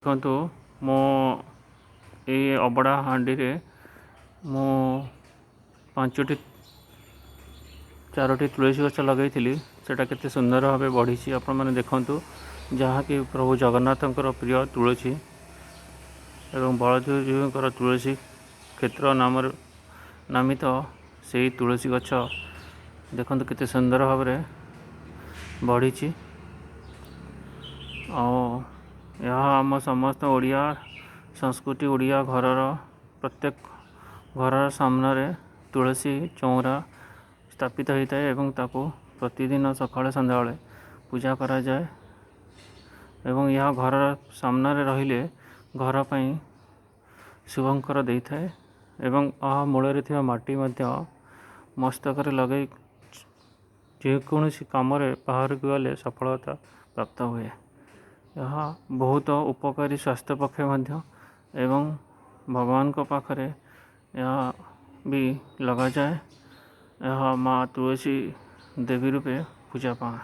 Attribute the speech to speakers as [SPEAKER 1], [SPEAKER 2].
[SPEAKER 1] ଦେଖନ୍ତୁ ମୁଁ ଏଇ ଅବଡ଼ା ହାଣ୍ଡିରେ ମୁଁ 5ଟି 4ଟି ତୁଳସୀ ଗଛ ଲଗାଇଥିଲି। ସେଇଟା କେତେ ସୁନ୍ଦର ଭାବେ ବଢ଼ିଛି ଆପଣମାନେ ଦେଖନ୍ତୁ। ଯାହାକି ପ୍ରଭୁ ଜଗନ୍ନାଥଙ୍କର ପ୍ରିୟ ତୁଳସୀ ଏବଂ ବଳଦେବଜୀଉଙ୍କର ତୁଳସୀ କ୍ଷେତ୍ର ନାମରେ ନାମିତ ସେହି ତୁଳସୀ ଗଛ ଦେଖନ୍ତୁ କେତେ ସୁନ୍ଦର ଭାବରେ ବଢ଼ିଛି। ଆଉ ଏହା ଆମ ସମସ୍ତ ଓଡ଼ିଆ ସଂସ୍କୃତି, ଓଡ଼ିଆ ଘରର ପ୍ରତ୍ୟେକ ଘରର ସାମ୍ନାରେ ତୁଳସୀ ଚଉରା ସ୍ଥାପିତ ହୋଇଥାଏ ଏବଂ ତାକୁ ପ୍ରତିଦିନ ସକାଳେ ସନ୍ଧ୍ୟାବେଳେ ପୂଜା କରାଯାଏ ଏବଂ ଏହା ଘରର ସାମ୍ନାରେ ରହିଲେ ଘର ପାଇଁ ଶୁଭଙ୍କର ଦେଇଥାଏ ଏବଂ ଏହା ମୂଳରେ ଥିବା ମାଟି ମଧ୍ୟ ମସ୍ତକରେ ଲଗାଇ ଯେକୌଣସି କାମରେ ବାହାରକୁ ଗଲେ ସଫଳତା ପ୍ରାପ୍ତ ହୁଏ। ଏହା ବହୁତ ଉପକାରୀ ସ୍ୱାସ୍ଥ୍ୟ ପକ୍ଷେ ମଧ୍ୟ ଏବଂ ଭଗବାନଙ୍କ ପାଖରେ ଏହା ବି ଲଗାଯାଏ। ଏହା ମା ତୁଳସୀ ଦେବୀ ରୂପେ ପୂଜା ପାଏ।